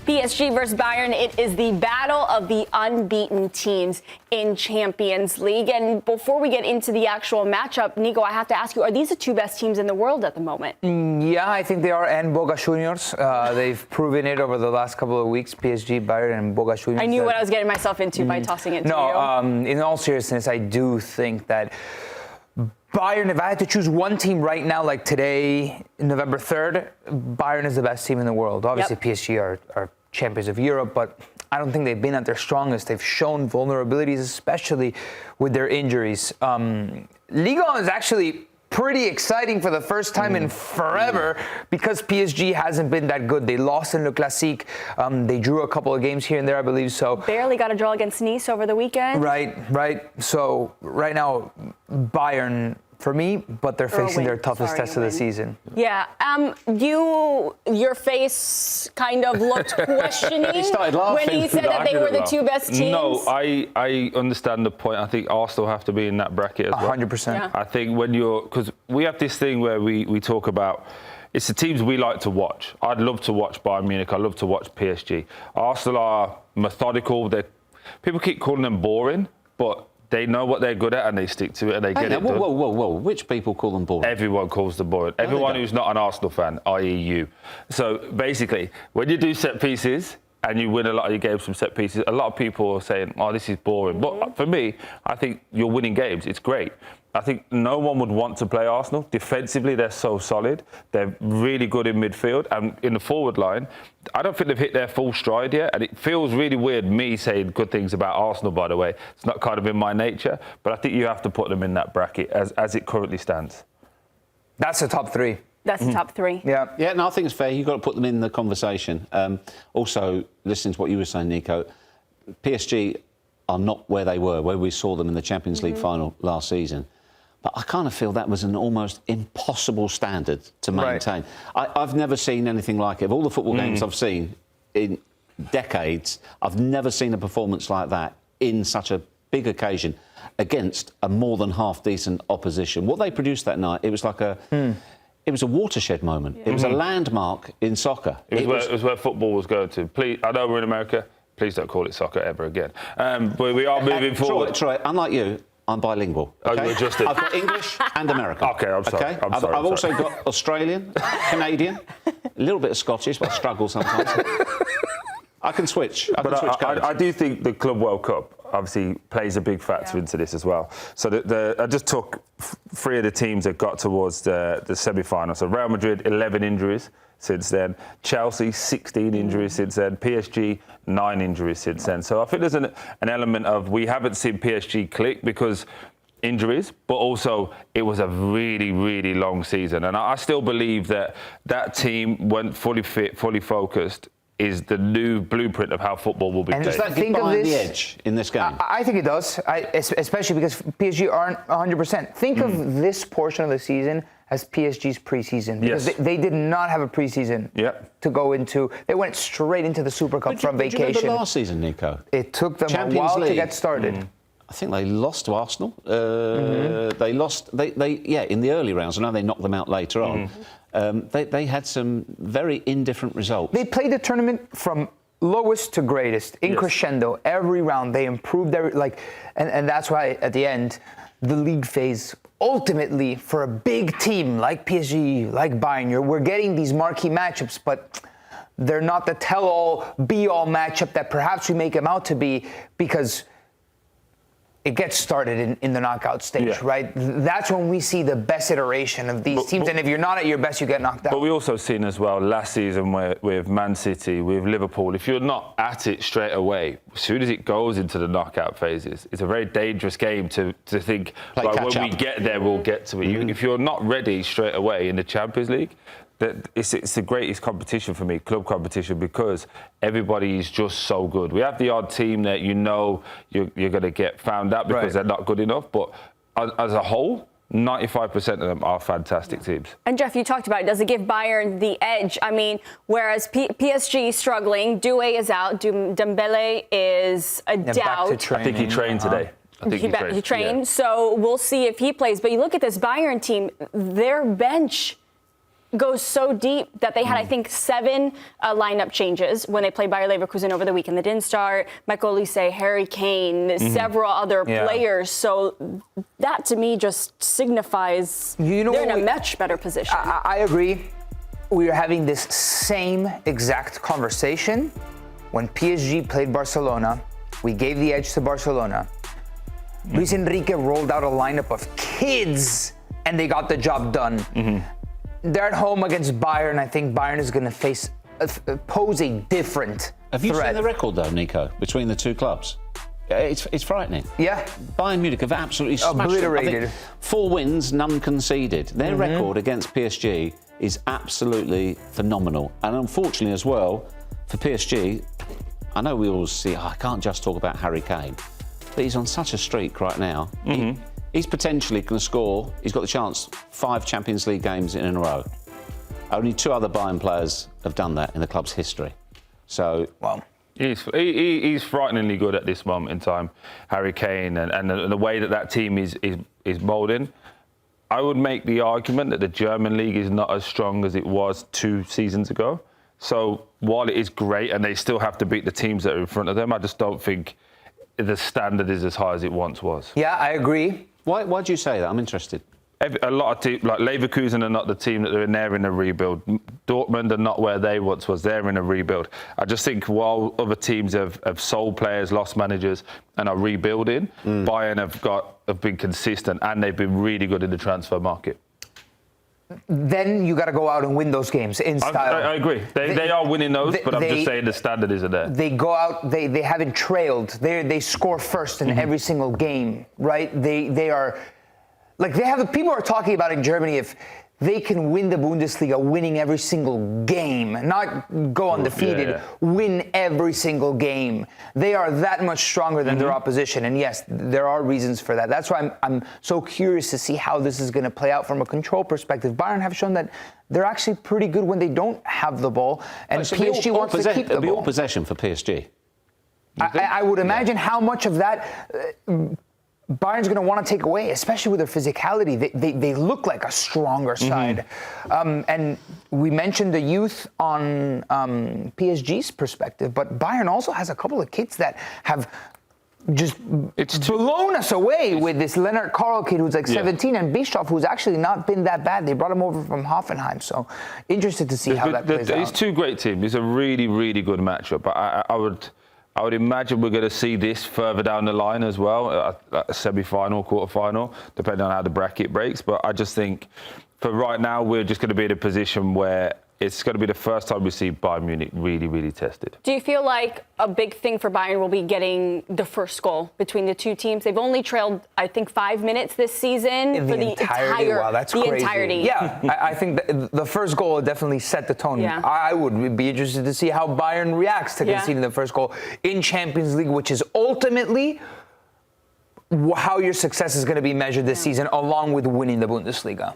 PSG versus Bayern. It is the battle of the unbeaten teams in Champions League. And before we get into the actual matchup, Nico, I have to ask you, are these the two best teams in the world at the moment? Yeah, I think they are, and Boca Juniors. They've proven it over the last couple of weeks, PSG, Bayern, and Boca Juniors. I knew what I was getting myself into by tossing it to you. In all seriousness, I do think that Bayern, if I had to choose one team right now, like today, November 3rd, Bayern is the best team in the world. Obviously, PSG are champions of Europe, but I don't think they've been at their strongest. They've shown vulnerabilities, especially with their injuries. Liga is actually pretty exciting for the first time in forever because PSG hasn't been that good. They lost in Le Classique. They drew a couple of games here and there, I believe. So barely got a draw against Nice over the weekend. Right. So right now, Bayern for me, but they're facing their toughest test of the season. Yeah. Your face kind of looked questioning he started laughing when he said that they were the two best teams. No, I understand the point. I think Arsenal have to be in that bracket as well. 100%. Yeah. I think because we have this thing where we talk about, it's the teams we like to watch. I'd love to watch Bayern Munich. I'd love to watch PSG. Arsenal are methodical. People keep calling them boring, but they know what they're good at and they stick to it and they get it done. Whoa. Which people call them boring? Everyone calls them boring. Everyone who's not an Arsenal fan, i.e. you. So basically, when you do set pieces and you win a lot of your games from set pieces, a lot of people are saying, oh, this is boring. But for me, I think you're winning games. It's great. I think no one would want to play Arsenal. Defensively, they're so solid. They're really good in midfield. And in the forward line, I don't think they've hit their full stride yet. And it feels really weird, me saying good things about Arsenal, by the way. It's not kind of in my nature. But I think you have to put them in that bracket as it currently stands. That's the top three. That's the top three. Yeah, no, I think it's fair. You've got to put them in the conversation. Also, listening to what you were saying, Nico, PSG are not where they were, where we saw them in the Champions League final last season. But I kind of feel that was an almost impossible standard to maintain. Right. I've never seen anything like it. Of all the football games I've seen in decades, I've never seen a performance like that in such a big occasion against a more than half-decent opposition. What they produced that night, it was like it was a watershed moment. It was a landmark in soccer. It was where football was going to. Please, I know we're in America. Please don't call it soccer ever again. But we are moving forward. Troy, unlike you, I'm bilingual. Okay? Oh, you adjusted. I've got English and American. Okay, I'm sorry. Okay? I'm sorry. I've also got Australian, Canadian, a little bit of Scottish, but I struggle sometimes. I can switch. I do think the Club World Cup obviously plays a big factor into this as well. So I just took three of the teams that got towards the semi-final. So Real Madrid, 11 injuries since then. Chelsea, 16 injuries since then. PSG, 9 injuries since then. So I think there's an element of we haven't seen PSG click because injuries, but also it was a really, really long season. And I still believe that team, when fully fit, fully focused, is the new blueprint of how football will be played. Does that get behind the edge in this game? I think it does, especially because PSG aren't 100%. Think of this portion of the season as PSG's preseason. Because they did not have a preseason to go into. They went straight into the Super Cup from vacation. Do you remember last season, Nico? It took them Champions a while League. to get started. I think they lost to Arsenal. They lost, in the early rounds. I know they knocked them out later on. They had some very indifferent results. They played the tournament from lowest to greatest in crescendo every round. They improved and that's why at the end, the league phase ultimately for a big team like PSG, like Bayern, we're getting these marquee matchups, but they're not the tell-all, be-all matchup that perhaps we make them out to be because it gets started in the knockout stage, right? That's when we see the best iteration of these teams. And if you're not at your best, you get knocked out. But we also seen as well last season with Man City, with Liverpool, if you're not at it straight away, as soon as it goes into the knockout phases, it's a very dangerous game to think, when we get there, we'll get to it. If you're not ready straight away in the Champions League, it's the greatest competition for me, club competition, because everybody is just so good. We have the odd team that you're going to get found out because they're not good enough, but as a whole, 95% of them are fantastic teams. And Geoff, you talked about it. Does it give Bayern the edge? I mean, whereas PSG is struggling, Doué is out, Dembele is a doubt. I think he trained today. I think he trained. So we'll see if he plays. But you look at this Bayern team, their bench goes so deep that they had, I think, 7 lineup changes when they played Bayer Leverkusen over the weekend. They didn't start Michael Olise, Harry Kane, several other players. So that, to me, just signifies they're in a much better position. I agree. We are having this same exact conversation when PSG played Barcelona. We gave the edge to Barcelona. Luis Enrique rolled out a lineup of kids, and they got the job done. They're at home against Bayern. I think Bayern is going to pose a different Have you threat. seen the record, though, Nico, between the two clubs? It's frightening. Yeah. Bayern Munich have absolutely smashed Obliterated. them. I think 4 wins, none conceded. Their record against PSG is absolutely phenomenal. And unfortunately as well, for PSG, I know we always see, I can't just talk about Harry Kane, but he's on such a streak right now. He's potentially going to score, he's got the chance, 5 Champions League games in a row. Only 2 other Bayern players have done that in the club's history. So, Wow. He's frighteningly good at this moment in time, Harry Kane, and the way that team is moulding. I would make the argument that the German league is not as strong as it was 2 seasons ago. So while it is great and they still have to beat the teams that are in front of them, I just don't think the standard is as high as it once was. Yeah, I agree. why do you say that? I'm interested. A lot of teams, like Leverkusen, are not the team that they're in. They're in a rebuild. Dortmund are not where they once was. They're in a rebuild. I just think while other teams have sold players, lost managers, and are rebuilding, Bayern have been consistent and they've been really good in the transfer market. Then you got to go out and win those games in style. I agree. They are winning those, but I'm just saying the standard isn't there. They go out. They haven't trailed. They score first in every single game, right? They are. Like people are talking about in Germany if they can win the Bundesliga, winning every single game, not go undefeated, win every single game. They are that much stronger than their opposition. And yes, there are reasons for that. That's why I'm so curious to see how this is going to play out from a control perspective. Bayern have shown that they're actually pretty good when they don't have the ball, and PSG wants to keep the It'll be all ball. possession for PSG. I would imagine how much of that Bayern's going to want to take away, especially with their physicality. They look like a stronger side. And we mentioned the youth on PSG's perspective, but Bayern also has a couple of kids that have just blown us away with this Leonard Karl kid who's like 17 and Bischoff, who's actually not been that bad. They brought him over from Hoffenheim. So interested to see how that plays out. It's 2 great teams. It's a really, really good matchup. But I would imagine we're going to see this further down the line as well, a semi-final, quarter-final, depending on how the bracket breaks. But I just think for right now, we're just going to be in a position where it's going to be the first time we see Bayern Munich really, really tested. Do you feel like a big thing for Bayern will be getting the first goal between the 2 teams? They've only trailed, I think, 5 minutes this season In for the entirety. Wow, that's the crazy. entirety. Yeah, I think the first goal definitely set the tone. Yeah. I would be interested to see how Bayern reacts to conceding the first goal in Champions League, which is ultimately how your success is going to be measured this season, along with winning the Bundesliga.